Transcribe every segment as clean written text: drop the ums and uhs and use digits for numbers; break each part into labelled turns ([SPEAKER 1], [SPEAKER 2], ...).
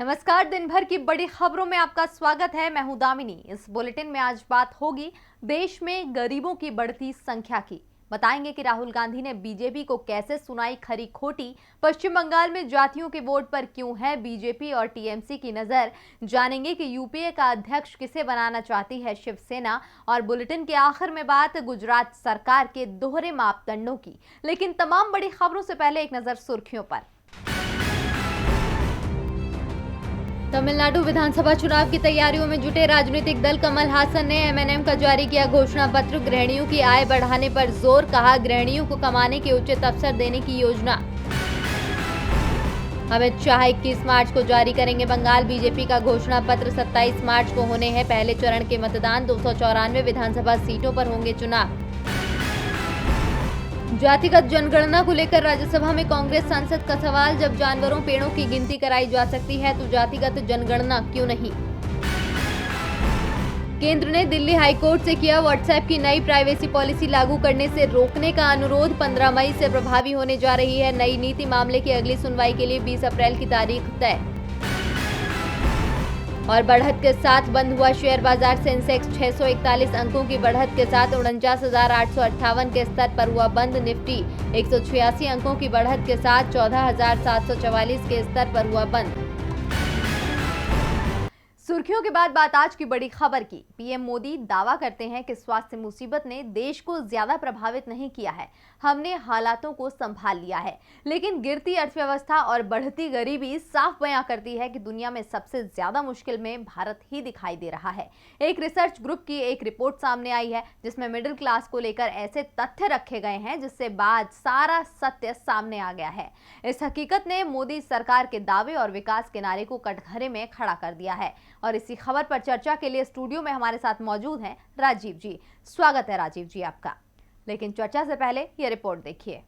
[SPEAKER 1] नमस्कार। दिन भर की बड़ी खबरों में आपका स्वागत है। मैं हूं दामिनी। इस बुलेटिन में आज बात होगी देश में गरीबों की बढ़ती संख्या की। बताएंगे कि राहुल गांधी ने बीजेपी को कैसे सुनाई खरी खोटी, पश्चिम बंगाल में जातियों के वोट पर क्यों है बीजेपी और टीएमसी की नजर, जानेंगे कि यूपीए का अध्यक्ष किसे बनाना चाहती है शिवसेना, और बुलेटिन के आखिर में बात गुजरात सरकार के दोहरे मापदंडों की। लेकिन तमाम बड़ी खबरों से पहले एक नजर सुर्खियों पर। तमिलनाडु विधानसभा चुनाव की तैयारियों में जुटे राजनीतिक दल कमल हासन ने एमएनएम का जारी किया घोषणा पत्र। गृहिणियों की आय बढ़ाने पर जोर, कहा गृहिणियों को कमाने के उचित अवसर देने की योजना। अमित शाह 21 मार्च को जारी करेंगे बंगाल बीजेपी का घोषणा पत्र। 27 मार्च को होने हैं पहले चरण के मतदान। 294 विधानसभा सीटों पर होंगे चुनाव। जातिगत जनगणना को लेकर राज्यसभा में कांग्रेस सांसद का सवाल, जब जानवरों पेड़ों की गिनती कराई जा सकती है तो जातिगत जनगणना क्यों नहीं। केंद्र ने दिल्ली हाईकोर्ट से किया व्हाट्सएप की नई प्राइवेसी पॉलिसी लागू करने से रोकने का अनुरोध। 15 मई से प्रभावी होने जा रही है नई नीति। मामले की अगली सुनवाई के लिए 20 अप्रैल की तारीख तय। और बढ़त के साथ बंद हुआ शेयर बाजार। सेंसेक्स 641 अंकों की बढ़त के साथ 49,858 के स्तर पर हुआ बंद। निफ्टी 186 अंकों की बढ़त के साथ 14,744 के स्तर पर हुआ बंद। सुर्खियों के बाद बात आज की बड़ी खबर की। पीएम मोदी दावा करते हैं कि स्वास्थ्य मुसीबत ने देश को ज्यादा प्रभावित नहीं किया है, हमने हालातों को संभाल लिया है। लेकिन गिरती अर्थव्यवस्था और बढ़ती गरीबी साफ बयां करती है कि दुनिया में सबसे ज्यादा मुश्किल में भारत ही दिखाई दे रहा है। एक रिसर्च ग्रुप की एक रिपोर्ट सामने आई है जिसमें मिडिल क्लास को लेकर ऐसे तथ्य रखे गए हैं जिससे बाद सारा सत्य सामने आ गया है। इस हकीकत ने मोदी सरकार के दावे और विकास के नारे को कटघरे में खड़ा कर दिया है। और इसी खबर पर चर्चा के लिए स्टूडियो में हमारे साथ मौजूद हैं राजीव जी। स्वागत है राजीव जी आपका। लेकिन चर्चा से पहले ये रिपोर्ट देखिए।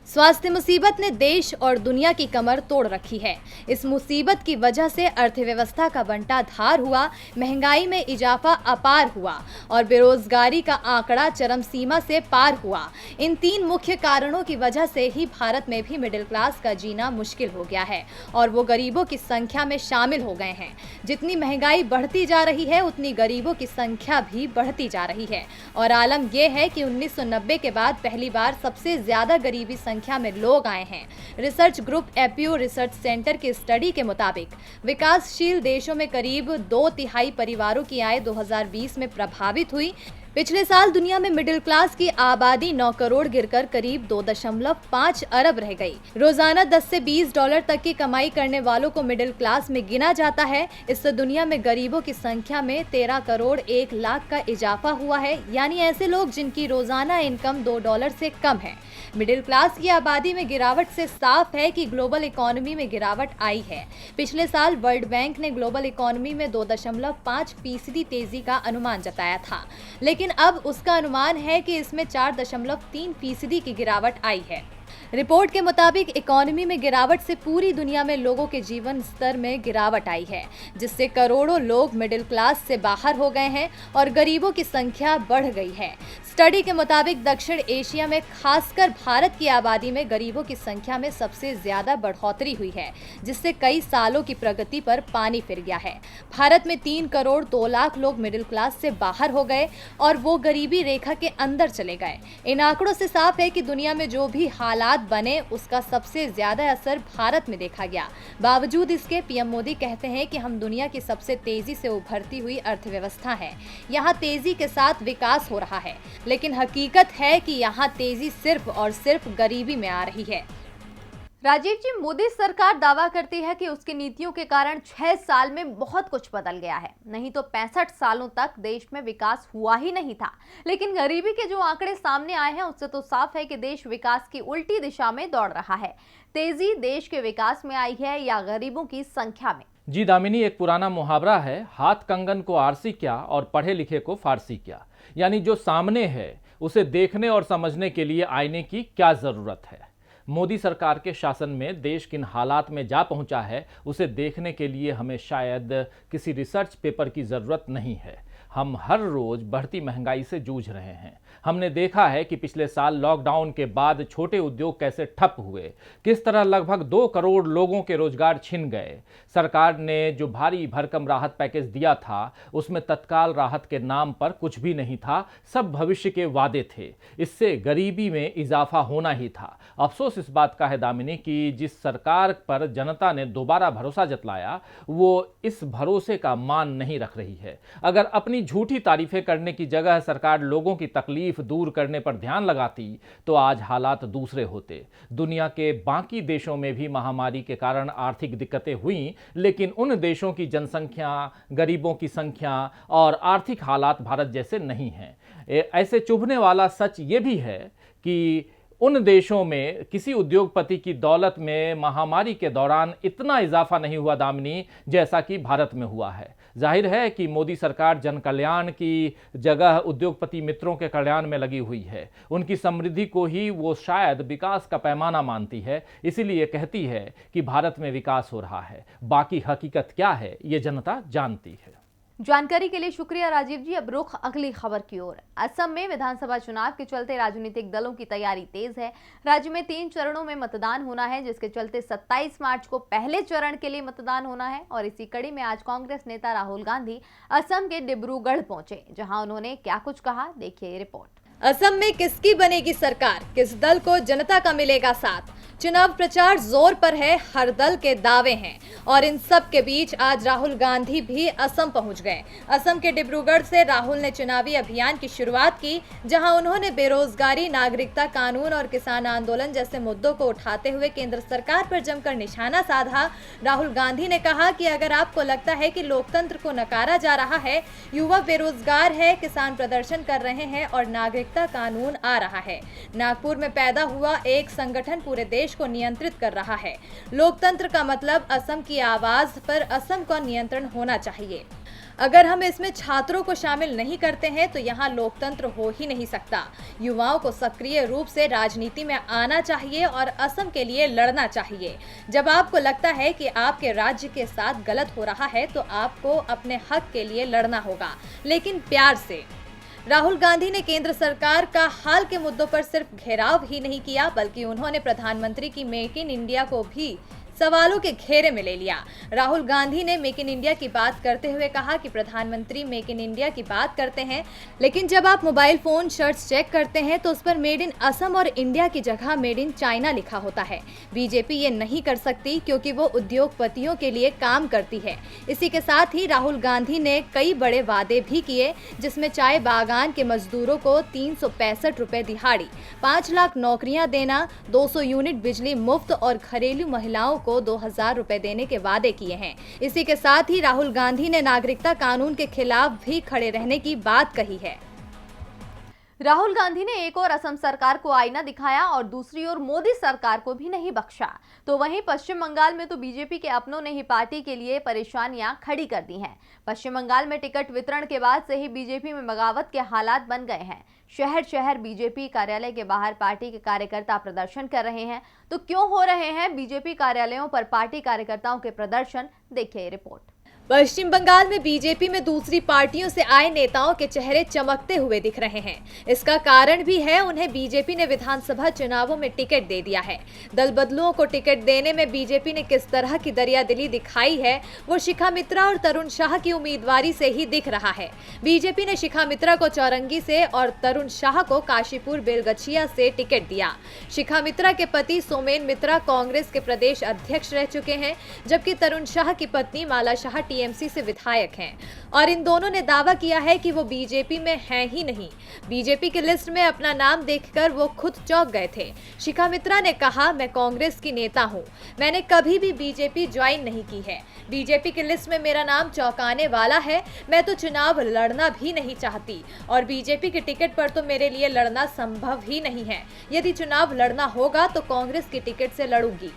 [SPEAKER 1] स्वास्थ्य मुसीबत ने देश और दुनिया की कमर तोड़ रखी है। इस मुसीबत की वजह से अर्थव्यवस्था का बंटाधार हुआ, महंगाई में इजाफा अपार हुआ और बेरोजगारी का आंकड़ा चरम सीमा से पार हुआ। इन 3 मुख्य कारणों की वजह से ही भारत में भी मिडिल क्लास का जीना मुश्किल हो गया है और वो गरीबों की संख्या में शामिल हो गए हैं। जितनी महंगाई बढ़ती जा रही है उतनी गरीबों की संख्या भी बढ़ती जा रही है। और आलम यह है कि 1990 के बाद पहली बार सबसे ज्यादा गरीबी संख्या में लोग आए हैं। Research group APO research centre की स्टडी के मुताबिक विकासशील देशों में करीब 2/3 परिवारों की आय 2020 में प्रभावित हुई। पिछले साल दुनिया में मिडिल क्लास की आबादी 9 करोड़ गिरकर करीब 2.5 अरब रह गई। रोजाना 10 से 20 डॉलर तक की कमाई करने वालों को मिडिल क्लास में गिना जाता है। इससे दुनिया में गरीबों की संख्या में 13 करोड़ 1 लाख का इजाफा हुआ है, यानी ऐसे लोग जिनकी रोजाना इनकम 2 डॉलर से कम है। मिडिल क्लास की आबादी में गिरावट से साफ है कि ग्लोबल इकोनॉमी में गिरावट आई है। पिछले साल वर्ल्ड बैंक ने ग्लोबल इकोनॉमी में 2.5% तेजी का अनुमान जताया था, लेकिन अब उसका अनुमान है कि इसमें 4.3% की गिरावट आई है। रिपोर्ट के मुताबिक इकोनॉमी में गिरावट से पूरी दुनिया में लोगों के जीवन स्तर में गिरावट आई है, जिससे करोड़ों लोग मिडिल क्लास से बाहर हो गए हैं और गरीबों की संख्या बढ़ गई है। स्टडी के मुताबिक दक्षिण एशिया में खासकर भारत की आबादी में गरीबों की संख्या में सबसे ज्यादा बढ़ोतरी हुई है, जिससे कई सालों की प्रगति पर पानी फिर गया है। भारत में 3 करोड़ 2 लाख लोग मिडिल क्लास से बाहर हो गए और वो गरीबी रेखा के अंदर चले गए। इन आंकड़ों से साफ है कि दुनिया में जो भी हालात बने उसका सबसे ज्यादा असर भारत में देखा गया। बावजूद इसके पीएम मोदी कहते हैं कि हम दुनिया की सबसे तेजी से उभरती हुई अर्थव्यवस्था है, यहाँ तेजी के साथ विकास हो रहा है। लेकिन हकीकत है कि यहाँ तेजी सिर्फ और सिर्फ गरीबी में आ रही है। राजीव जी, मोदी सरकार दावा करती है कि उसकी नीतियों के कारण 6 साल में बहुत कुछ बदल गया है, नहीं तो 65 सालों तक देश में विकास हुआ ही नहीं था। लेकिन गरीबी के जो आंकड़े सामने आए हैं उससे तो साफ है कि देश विकास की उल्टी दिशा में दौड़ रहा है। तेजी देश के विकास में आई है या गरीबों की संख्या में?
[SPEAKER 2] जी दामिनी, एक पुराना मुहावरा है, हाथ कंगन को आरसी क्या और पढ़े लिखे को फारसी क्या। यानी जो सामने है उसे देखने और समझने के लिए आईने की क्या जरूरत है। मोदी सरकार के शासन में देश किन हालात में जा पहुंचा है उसे देखने के लिए हमें शायद किसी रिसर्च पेपर की जरूरत नहीं है। हम हर रोज बढ़ती महंगाई से जूझ रहे हैं। हमने देखा है कि पिछले साल लॉकडाउन के बाद छोटे उद्योग कैसे ठप हुए, किस तरह लगभग 2 करोड़ लोगों के रोजगार छिन गए। सरकार ने जो भारी भरकम राहत पैकेज दिया था उसमें तत्काल राहत के नाम पर कुछ भी नहीं था, सब भविष्य के वादे थे। इससे गरीबी में इजाफा होना ही था। अफसोस इस बात का है दामिनी कि जिस सरकार पर जनता ने दोबारा भरोसा जतलाया वो इस भरोसे का मान नहीं रख रही है। अगर अपनी झूठी तारीफें करने की जगह सरकार लोगों की तकलीफ दूर करने पर ध्यान लगाती तो आज हालात दूसरे होते। दुनिया के बाकी देशों में भी महामारी के कारण आर्थिक दिक्कतें हुई, लेकिन उन देशों की जनसंख्या, गरीबों की संख्या और आर्थिक हालात भारत जैसे नहीं हैं। ऐसे चुभने वाला सच ये भी है कि उन देशों में किसी उद्योगपति की दौलत में महामारी के दौरान इतना इजाफा नहीं हुआ दामिनी, जैसा कि भारत में हुआ है। जाहिर है कि मोदी सरकार जन कल्याण की जगह उद्योगपति मित्रों के कल्याण में लगी हुई है। उनकी समृद्धि को ही वो शायद विकास का पैमाना मानती है, इसीलिए कहती है कि भारत में विकास हो रहा है। बाकी हकीकत क्या है ये जनता जानती है।
[SPEAKER 1] जानकारी के लिए शुक्रिया राजीव जी। अब रुख अगली खबर की ओर। असम में विधानसभा चुनाव के चलते राजनीतिक दलों की तैयारी तेज है। राज्य में 3 चरणों में मतदान होना है, जिसके चलते 27 मार्च को पहले चरण के लिए मतदान होना है। और इसी कड़ी में आज कांग्रेस नेता राहुल गांधी असम के डिब्रूगढ़ पहुंचे, जहां उन्होंने क्या कुछ कहा, देखिए ये रिपोर्ट।
[SPEAKER 3] असम में किसकी बनेगी सरकार, किस दल को जनता का मिलेगा साथ, चुनाव प्रचार जोर पर है, हर दल के दावे हैं। और इन सब के बीच आज राहुल गांधी भी असम पहुंच गए। असम के डिब्रूगढ़ से राहुल ने चुनावी अभियान की शुरुआत की, जहां उन्होंने बेरोजगारी, नागरिकता कानून और किसान आंदोलन जैसे मुद्दों को उठाते हुए केंद्र सरकार पर जमकर निशाना साधा। राहुल गांधी ने कहा कि अगर आपको लगता है कि लोकतंत्र को नकारा जा रहा है, युवा बेरोजगार है, किसान प्रदर्शन कर रहे हैं और नागरिकता कानून आ रहा है, नागपुर में पैदा हुआ एक संगठन पूरे देश को नियंत्रित कर रहा है। लोकतंत्र का मतलब असम की आवाज पर असम का नियंत्रण होना चाहिए। अगर हम इसमें छात्रों को शामिल नहीं करते हैं तो यहाँ लोकतंत्र हो ही नहीं सकता। युवाओं को सक्रिय रूप से राजनीति में आना चाहिए और असम के लिए लड़ना चाहिए। जब आपको लगता है कि आपके राज्य के साथ गलत हो रहा है तो आपको अपने हक के लिए लड़ना होगा, लेकिन प्यार से। राहुल गांधी ने केंद्र सरकार का हाल के मुद्दों पर सिर्फ घेराव ही नहीं किया, बल्कि उन्होंने प्रधानमंत्री की मेक इन इंडिया को भी सवालों के घेरे में ले लिया। राहुल गांधी ने मेक इन इंडिया की बात करते हुए कहा कि प्रधानमंत्री मेक इन इंडिया की बात करते हैं, लेकिन जब आप मोबाइल फोन शर्ट्स चेक करते हैं तो उस पर मेड इन असम और इंडिया की जगह मेड इन चाइना लिखा होता है। बीजेपी ये नहीं कर सकती क्योंकि वो उद्योगपतियों के लिए काम करती है। इसी के साथ ही राहुल गांधी ने कई बड़े वादे भी किए, जिसमें चाय बागान के मजदूरों को 365 रुपए दिहाड़ी, 5 लाख नौकरियां देना, 200 यूनिट बिजली मुफ्त और घरेलू महिलाओं को 2000 रुपए देने के वादे किए हैं। इसी के साथ ही राहुल गांधी ने नागरिकता कानून के खिलाफ भी खड़े रहने की बात कही है।
[SPEAKER 1] राहुल गांधी ने एक और असम सरकार को आईना दिखाया और दूसरी ओर मोदी सरकार को भी नहीं बख्शा। तो वहीं पश्चिम बंगाल में तो बीजेपी के अपनों ने ही पार्टी के लिए परेशानियां खड़ी कर दी हैं। पश्चिम बंगाल में टिकट वितरण के बाद से ही बीजेपी में बगावत के हालात बन गए हैं। शहर शहर बीजेपी कार्यालय के बाहर पार्टी के कार्यकर्ता प्रदर्शन कर रहे हैं। तो क्यों हो रहे हैं बीजेपी कार्यालयों पर पार्टी कार्यकर्ताओं के प्रदर्शन, देखिए रिपोर्ट।
[SPEAKER 3] पश्चिम बंगाल में बीजेपी में दूसरी पार्टियों से आए नेताओं के चेहरे चमकते हुए दिख रहे हैं। इसका कारण भी है उन्हें बीजेपी ने विधानसभा चुनावों में टिकट दे दिया है। दल बदलुओं को टिकट देने में बीजेपी ने किस तरह की दरियादिली दिखाई है वो शिखा मित्रा और तरुण शाह की उम्मीदवारी से ही दिख रहा है। बीजेपी ने शिखा मित्रा को चौरंगी से और तरुण शाह को काशीपुर बेलगछिया से टिकट दिया। शिखा मित्रा के पति सोमेन मित्रा कांग्रेस के प्रदेश अध्यक्ष रह चुके हैं, जबकि तरुण शाह की पत्नी माला शाह टीएमसी से विधायक हैं और इन दोनों ने दावा किया है कि वो बीजेपी में हैं ही नहीं। बीजेपी की लिस्ट में अपना नाम देखकर वो खुद चौंक गए थे। शिखा मित्रा ने कहा, मैं कांग्रेस की नेता हूं, मैंने कभी भी बीजेपी ज्वाइन नहीं की है। बीजेपी की लिस्ट में मेरा नाम चौंकाने वाला है। मैं तो चुनाव लड़ना भी नहीं चाहती और बीजेपी के टिकट पर तो मेरे लिए लड़ना संभव ही नहीं है। यदि चुनाव लड़ना होगा तो कांग्रेस की टिकट से लड़ूंगी।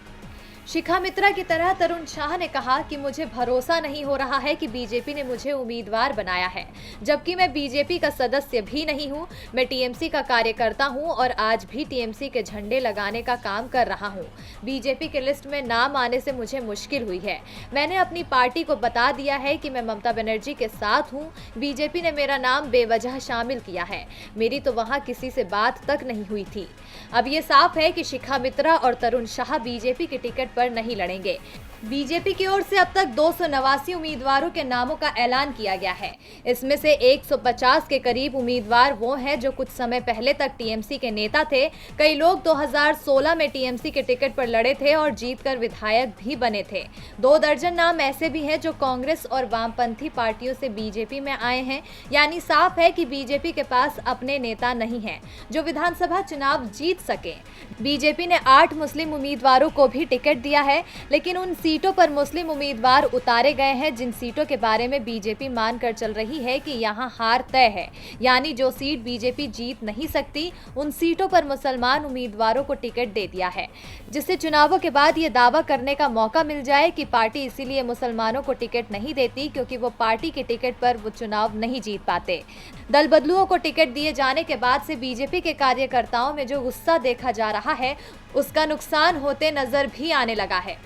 [SPEAKER 3] शिखा मित्रा की तरह तरुण शाह ने कहा कि मुझे भरोसा नहीं हो रहा है कि बीजेपी ने मुझे उम्मीदवार बनाया है, जबकि मैं बीजेपी का सदस्य भी नहीं हूं। मैं टीएमसी का कार्यकर्ता हूं और आज भी टीएमसी के झंडे लगाने का काम कर रहा हूं। बीजेपी के लिस्ट में नाम आने से मुझे मुश्किल हुई है। मैंने अपनी पार्टी को बता दिया है कि मैं ममता बनर्जी के साथ हूं। बीजेपी ने मेरा नाम बेवजह शामिल किया है। मेरी तो वहां किसी से बात तक नहीं हुई थी। अब ये साफ है कि शिखा मित्रा और तरुण शाह बीजेपी के टिकट पर नहीं लड़ेंगे। बीजेपी की ओर से अब तक 289 उम्मीदवारों के नामों का ऐलान किया गया है। इसमें से 150 के करीब उम्मीदवार वो हैं जो कुछ समय पहले तक टीएमसी के नेता थे। कई लोग 2016 में टीएमसी के टिकट पर लड़े थे और जीतकर विधायक भी बने थे। 2 दर्जन नाम ऐसे भी हैं जो कांग्रेस और वामपंथी पार्टियों से बीजेपी में आए हैं। यानी साफ है कि बीजेपी के पास अपने नेता नहीं है जो विधानसभा चुनाव जीत सके। बीजेपी ने 8 मुस्लिम उम्मीदवारों को भी टिकट दिया है, लेकिन उन सीटों पर मुस्लिम उम्मीदवार उतारे गए हैं जिन सीटों के बारे में बीजेपी मानकर चल रही है कि यहां हार तय है। यानी जो सीट बीजेपी जीत नहीं सकती, उन सीटों पर मुसलमान उम्मीदवारों को टिकट दे दिया है, जिससे चुनावों के बाद ये दावा करने का मौका मिल जाए कि पार्टी इसीलिए मुसलमानों को टिकट नहीं देती क्योंकि वो पार्टी के टिकट पर वो चुनाव नहीं जीत पाते। दल बदलुओं को टिकट दिए जाने के बाद से बीजेपी के कार्यकर्ताओं में जो गुस्सा देखा जा रहा है, उसका नुकसान होते नजर भी आने लगा है।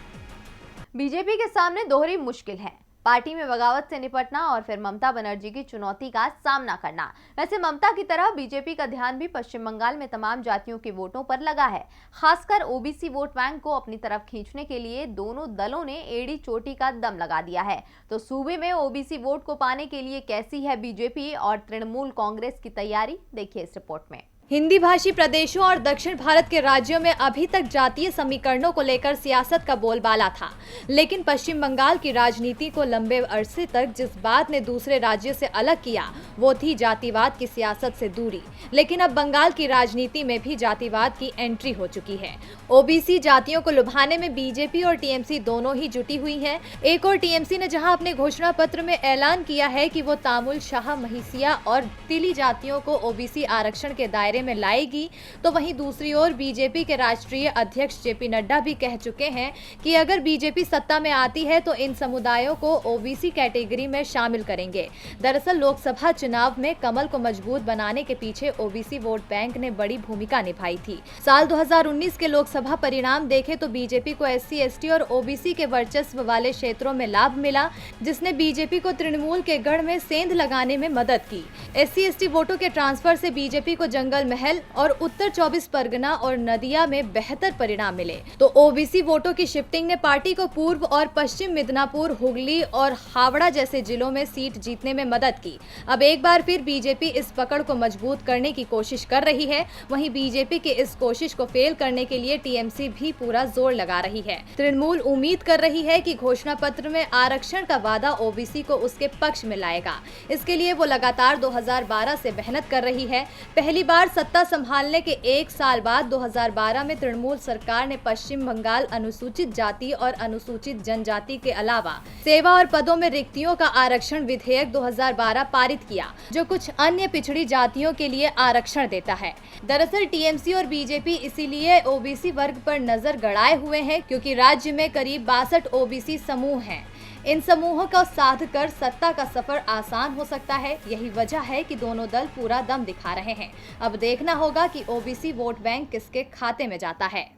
[SPEAKER 1] बीजेपी के सामने दोहरी मुश्किल है, पार्टी में बगावत से निपटना और फिर ममता बनर्जी की चुनौती का सामना करना। वैसे ममता की तरह बीजेपी का ध्यान भी पश्चिम बंगाल में तमाम जातियों के वोटों पर लगा है। खासकर ओबीसी वोट बैंक को अपनी तरफ खींचने के लिए दोनों दलों ने एड़ी चोटी का दम लगा दिया है। तो सूबे में ओबीसी वोट को पाने के लिए कैसी है बीजेपी और तृणमूल कांग्रेस की तैयारी, देखिए इस रिपोर्ट में।
[SPEAKER 3] हिंदी भाषी प्रदेशों और दक्षिण भारत के राज्यों में अभी तक जातीय समीकरणों को लेकर सियासत का बोलबाला था, लेकिन पश्चिम बंगाल की राजनीति को लंबे अरसे तक जिस बात ने दूसरे राज्यों से अलग किया वो थी जातिवाद की सियासत से दूरी। लेकिन अब बंगाल की राजनीति में भी जातिवाद की एंट्री हो चुकी है। ओबीसी जातियों को लुभाने में बीजेपी और टीएमसी दोनों ही जुटी हुई है। एक और टीएमसी ने जहां अपने घोषणा पत्र में ऐलान किया है कि वो तामुल, शाह, महिसिया और तिली जातियों को ओबीसी आरक्षण के दायरे में लाएगी, तो वहीं दूसरी ओर बीजेपी के राष्ट्रीय अध्यक्ष जेपी नड्डा भी कह चुके हैं कि अगर बीजेपी सत्ता में आती है तो इन समुदायों को ओबीसी कैटेगरी में शामिल करेंगे। दरअसल लोकसभा चुनाव में कमल को मजबूत बनाने के पीछे ओबीसी वोट बैंक ने बड़ी भूमिका निभाई थी। साल 2019 के लोकसभा परिणाम देखें तो बीजेपी को एससी, एसटी और ओबीसी के वर्चस्व वाले क्षेत्रों में लाभ मिला, जिसने बीजेपी को तृणमूल के गढ़ में सेंध लगाने में मदद की। एससी, एसटी वोटों के ट्रांसफर से बीजेपी को जंगल महल और उत्तर 24 परगना और नदिया में बेहतर परिणाम मिले, तो ओबीसी वोटों की शिफ्टिंग ने पार्टी को पूर्व और पश्चिम मिदनापुर, हुगली और हावड़ा जैसे जिलों में सीट जीतने में मदद की। अब एक बार फिर बीजेपी इस पकड़ को मजबूत करने की कोशिश कर रही है। वहीं बीजेपी के इस कोशिश को फेल करने के लिए टीएमसी भी पूरा जोर लगा रही है। तृणमूल उम्मीद कर रही है कि घोषणा पत्र में आरक्षण का वादा ओबीसी को उसके पक्ष में लाएगा। इसके लिए वो लगातार 2012 से मेहनत कर रही है। पहली बार सत्ता संभालने के 1 साल बाद 2012 में तृणमूल सरकार ने पश्चिम बंगाल अनुसूचित जाति और अनुसूचित जनजाति के अलावा सेवा और पदों में रिक्तियों का आरक्षण विधेयक 2012 पारित किया, जो कुछ अन्य पिछड़ी जातियों के लिए आरक्षण देता है। दरअसल टीएमसी और बीजेपी इसीलिए ओबीसी वर्ग पर नजर गड़ाए हुए हैं क्योंकि राज्य में करीब 62 ओबीसी समूह हैं। इन समूहों का साध कर सत्ता का सफर आसान हो सकता है। यही वजह है कि दोनों दल पूरा दम दिखा रहे हैं। अब देखना होगा कि ओबीसी वोट बैंक किसके खाते में जाता है।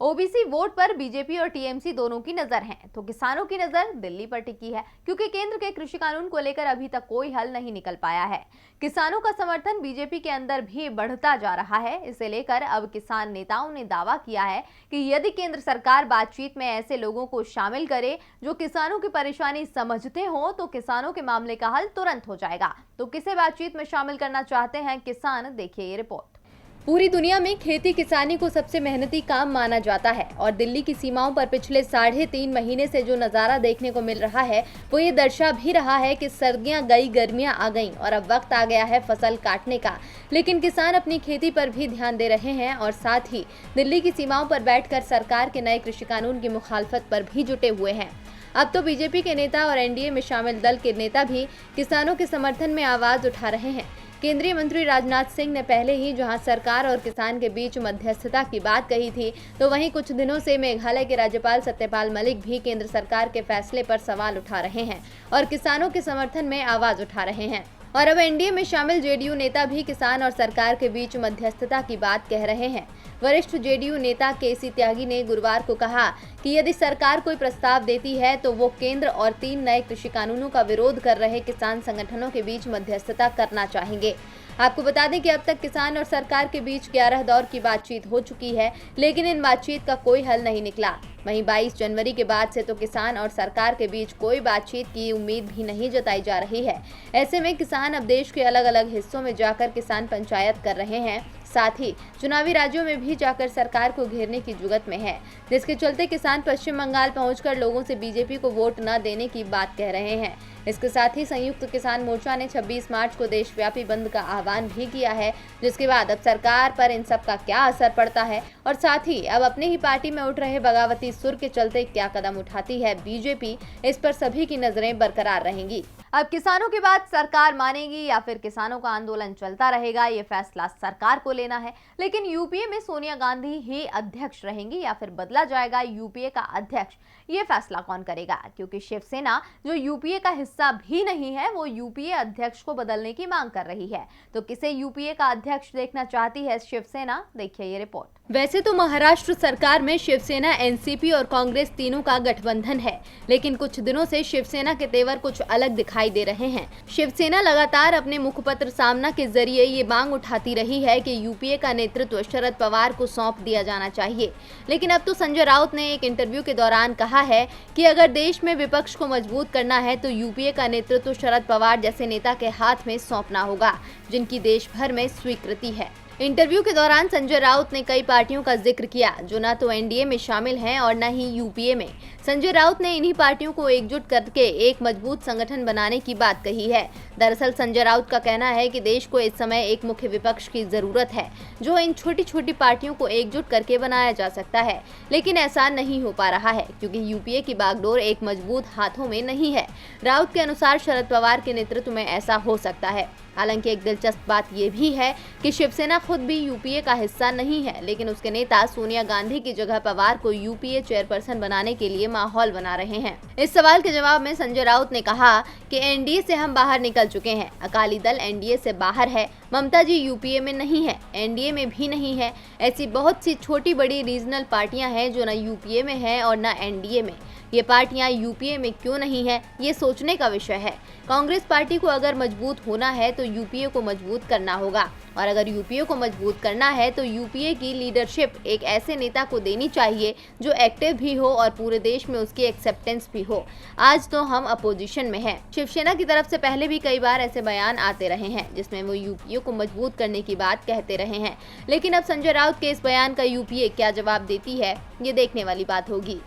[SPEAKER 1] ओबीसी वोट पर बीजेपी और टीएमसी दोनों की नजर है, तो किसानों की नजर दिल्ली पर टिकी है क्योंकि केंद्र के कृषि कानून को लेकर अभी तक कोई हल नहीं निकल पाया है। किसानों का समर्थन बीजेपी के अंदर भी बढ़ता जा रहा है। इसे लेकर अब किसान नेताओं ने दावा किया है कि यदि केंद्र सरकार बातचीत में ऐसे लोगों को शामिल करे जो किसानों की परेशानी समझते हो, तो किसानों के मामले का हल तुरंत हो जाएगा। तो किसे बातचीत में शामिल करना चाहते हैं किसान, देखिए ये रिपोर्ट।
[SPEAKER 3] पूरी दुनिया में खेती किसानी को सबसे मेहनती काम माना जाता है और दिल्ली की सीमाओं पर पिछले 3.5 महीने से जो नज़ारा देखने को मिल रहा है वो ये दर्शा भी रहा है कि सर्दियां गई, गर्मियां आ गईं और अब वक्त आ गया है फसल काटने का। लेकिन किसान अपनी खेती पर भी ध्यान दे रहे हैं और साथ ही दिल्ली की सीमाओं पर बैठकर सरकार के नए कृषि कानून की मुखालफत पर भी जुटे हुए हैं। अब तो बीजेपी के नेता और एनडीए में शामिल दल के नेता भी किसानों के समर्थन में आवाज उठा रहे हैं। केंद्रीय मंत्री राजनाथ सिंह ने पहले ही जहां सरकार और किसान के बीच मध्यस्थता की बात कही थी, तो वहीं कुछ दिनों से मेघालय के राज्यपाल सत्यपाल मलिक भी केंद्र सरकार के फैसले पर सवाल उठा रहे हैं और किसानों के समर्थन में आवाज उठा रहे हैं। और अब एनडीए में शामिल जेडीयू नेता भी किसान और सरकार के बीच मध्यस्थता की बात कह रहे हैं। वरिष्ठ जेडीयू नेता केसी त्यागी ने गुरुवार को कहा कि यदि सरकार कोई प्रस्ताव देती है तो वो केंद्र और 3 नए कृषि कानूनों का विरोध कर रहे किसान संगठनों के बीच मध्यस्थता करना चाहेंगे। आपको बता दें कि अब तक किसान और सरकार के बीच 11 दौर की बातचीत हो चुकी है, लेकिन इन बातचीत का कोई हल नहीं निकला। वहीं 22 जनवरी के बाद से तो किसान और सरकार के बीच कोई बातचीत की उम्मीद भी नहीं जताई जा रही है। ऐसे में किसान अब देश के अलग अलग हिस्सों में जाकर किसान पंचायत कर रहे हैं, साथ ही चुनावी राज्यों में भी जाकर सरकार को घेरने की जुगत में है, जिसके चलते किसान पश्चिम बंगाल पहुंचकर लोगों से बीजेपी को वोट न देने की बात कह रहे हैं। इसके साथ ही संयुक्त किसान मोर्चा ने 26 मार्च को देशव्यापी बंद का आह्वान भी किया है, जिसके बाद अब सरकार पर इन सब का क्या असर पड़ता है और साथ ही अब अपने ही पार्टी में उठ रहे बगावती सुर के चलते क्या कदम उठाती है बीजेपी, इस पर सभी की नजरें बरकरार रहेंगी।
[SPEAKER 1] अब किसानों की बात सरकार मानेगी या फिर किसानों का आंदोलन चलता रहेगा, ये फैसला सरकार को लेना है। लेकिन यूपीए में सोनिया गांधी ही अध्यक्ष रहेंगी या फिर बदला जाएगा यूपीए का अध्यक्ष, ये फैसला कौन करेगा? क्योंकि शिवसेना जो यूपीए का हिस्सा भी नहीं है, वो यूपीए अध्यक्ष को बदलने की मांग कर रही है। तो किसे यूपीए का अध्यक्ष देखना चाहती है शिवसेना? देखिए ये रिपोर्ट।
[SPEAKER 3] वैसे तो महाराष्ट्र सरकार में शिवसेना, एनसीपी और कांग्रेस तीनों का गठबंधन है, लेकिन कुछ दिनों से शिवसेना के तेवर कुछ अलग दिखाई दे रहे हैं। शिवसेना लगातार अपने मुखपत्र सामना के जरिए ये मांग उठाती रही है कि यूपीए का नेतृत्व शरद पवार को सौंप दिया जाना चाहिए, लेकिन अब तो संजय राउत ने एक इंटरव्यू के दौरान कहा है कि अगर देश में विपक्ष को मजबूत करना है तो यूपीए का नेतृत्व शरद पवार जैसे नेता के हाथ में सौंपना होगा, जिनकी देश भर में स्वीकृति है। इंटरव्यू के दौरान संजय राउत ने कई पार्टियों का जिक्र किया जो न तो एनडीए में शामिल हैं और न ही यूपीए में। संजय राउत ने इन्हीं पार्टियों को एकजुट करके एक मजबूत संगठन बनाने की बात कही है। दरअसल संजय राउत का कहना है कि देश को इस समय एक मुख्य विपक्ष की जरूरत है जो इन छोटी छोटी पार्टियों को एकजुट करके बनाया जा सकता है, लेकिन ऐसा नहीं हो पा रहा है क्योंकि यूपीए की बागडोर एक मजबूत हाथों में नहीं है। राउत के अनुसार शरद पवार के नेतृत्व में ऐसा हो सकता है। हालांकि एक दिलचस्प बात यह भी है कि शिवसेना खुद भी यूपीए का हिस्सा नहीं है, लेकिन उसके नेता सोनिया गांधी की जगह पवार को यूपीए चेयरपर्सन बनाने के लिए माहौल बना रहे हैं। इस सवाल के जवाब में संजय राउत ने कहा कि एनडीए से हम बाहर निकल चुके हैं। अकाली दल एनडीए से बाहर है, ममता जी यूपीए में नहीं है, एनडीए में भी नहीं है। ऐसी बहुत सी छोटी बड़ी रीजनल पार्टियां हैं जो न यूपीए में है और न एनडीए में। ये पार्टियां यूपीए में क्यों नहीं है, ये सोचने का विषय है। कांग्रेस पार्टी को अगर मजबूत होना है तो यूपीए को मजबूत करना होगा, और अगर यूपीए को मजबूत करना है तो यूपीए की लीडरशिप एक ऐसे नेता को देनी चाहिए जो एक्टिव भी हो और पूरे देश में उसकी एक्सेप्टेंस भी हो। आज तो हम अपोजिशन में हैं। शिवसेना की तरफ से पहले भी कई बार ऐसे बयान आते रहे हैं जिसमें वो यूपीए को मजबूत करने की बात कहते रहे हैं, लेकिन अब संजय राउत के इस बयान का यूपीए क्या जवाब देती है, ये देखने वाली बात होगी।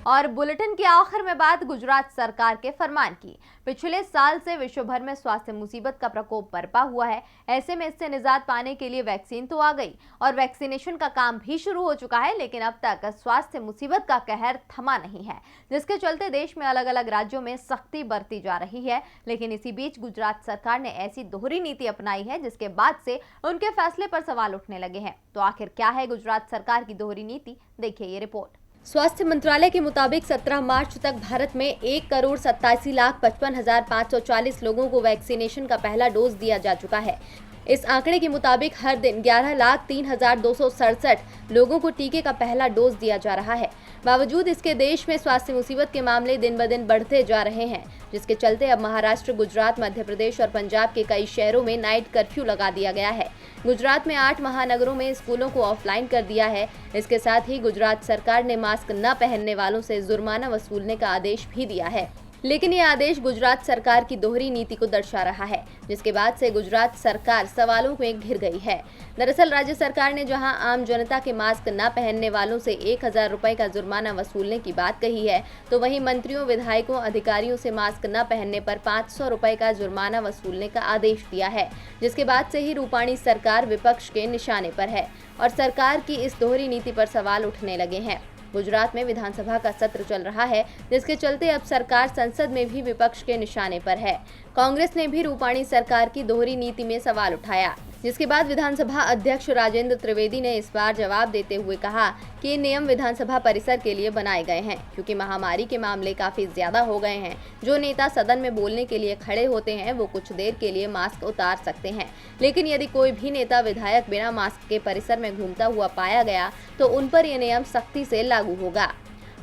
[SPEAKER 1] और बुलेटिन के आखिर में बात गुजरात सरकार के फरमान की। पिछले साल से विश्व भर में स्वास्थ्य मुसीबत का प्रकोप बरपा हुआ है। ऐसे में इससे निजात पाने के लिए वैक्सीन तो आ गई और वैक्सीनेशन का काम भी शुरू हो चुका है, लेकिन अब तक स्वास्थ्य मुसीबत का कहर थमा नहीं है, जिसके चलते देश में अलग अलग राज्यों में सख्ती बरती जा रही है। लेकिन इसी बीच गुजरात सरकार ने ऐसी दोहरी नीति अपनाई है जिसके बाद से उनके फैसले पर सवाल उठने लगे हैं। तो आखिर क्या है गुजरात सरकार की दोहरी नीति? देखिए ये रिपोर्ट।
[SPEAKER 3] स्वास्थ्य मंत्रालय के मुताबिक 17 मार्च तक भारत में 1,87,55,540 लोगों को वैक्सीनेशन का पहला डोज दिया जा चुका है। इस आंकड़े के मुताबिक हर दिन 11,03,267 लोगों को टीके का पहला डोज दिया जा रहा है। बावजूद इसके देश में स्वास्थ्य मुसीबत के मामले दिन ब दिन बढ़ते जा रहे हैं, जिसके चलते अब महाराष्ट्र, गुजरात, मध्य प्रदेश और पंजाब के कई शहरों में नाइट कर्फ्यू लगा दिया गया है। गुजरात में 8 महानगरों में स्कूलों को ऑफलाइन कर दिया है। इसके साथ ही गुजरात सरकार ने मास्क न पहनने वालों से जुर्माना वसूलने का आदेश भी दिया है। लेकिन ये आदेश गुजरात सरकार की दोहरी नीति को दर्शा रहा है, जिसके बाद से गुजरात सरकार सवालों में घिर गई है। दरअसल राज्य सरकार ने जहां आम जनता के मास्क न पहनने वालों से 1,000 रुपए का जुर्माना वसूलने की बात कही है, तो वहीं मंत्रियों, विधायकों, अधिकारियों से मास्क न पहनने पर 500 रुपए का जुर्माना वसूलने का आदेश दिया है, जिसके बाद से ही रूपाणी सरकार विपक्ष के निशाने पर है और सरकार की इस दोहरी नीति पर सवाल उठने लगे हैं।
[SPEAKER 1] गुजरात में विधानसभा का सत्र चल रहा है, जिसके चलते अब सरकार संसद में भी विपक्ष के निशाने पर है। कांग्रेस ने भी रूपाणी सरकार की दोहरी नीति में सवाल उठाया, जिसके बाद विधानसभा अध्यक्ष राजेंद्र त्रिवेदी ने इस बार जवाब देते हुए कहा कि ये नियम विधानसभा परिसर के लिए बनाए गए हैं, क्योंकि महामारी के मामले काफी ज्यादा हो गए हैं। जो नेता सदन में बोलने के लिए खड़े होते हैं वो कुछ देर के लिए मास्क उतार सकते हैं, लेकिन यदि कोई भी नेता विधायक बिना मास्क के परिसर में घूमता हुआ पाया गया तो उन पर यह नियम सख्ती से लागू होगा।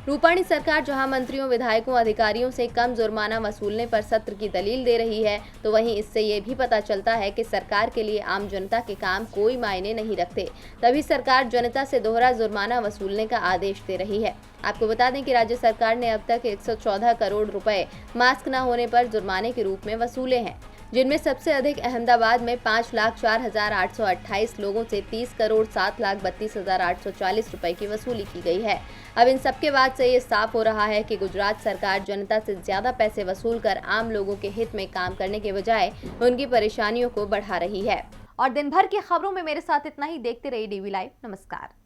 [SPEAKER 1] रूपाणी सरकार जहां मंत्रियों, विधायकों, अधिकारियों से कम जुर्माना वसूलने पर सत्र की दलील दे रही है, तो वहीं इससे ये भी पता चलता है कि सरकार के लिए आम जनता के काम कोई मायने नहीं रखते। तभी सरकार जनता से दोहरा जुर्माना वसूलने का आदेश दे रही है। आपको बता दें कि राज्य सरकार ने अब तक 114 करोड़ रुपए मास्क न होने पर जुर्माने के रूप में वसूले हैं, जिनमें सबसे अधिक अहमदाबाद में 5,04,828 लोगों से 30 करोड़ 7,32,840 रुपए की वसूली की गई है। अब इन सबके बाद से ये साफ हो रहा है कि गुजरात सरकार जनता से ज्यादा पैसे वसूल कर आम लोगों के हित में काम करने के बजाय उनकी परेशानियों को बढ़ा रही है। और दिन भर की खबरों में मेरे साथ इतना ही। देखते रहिए DV लाइव। नमस्कार।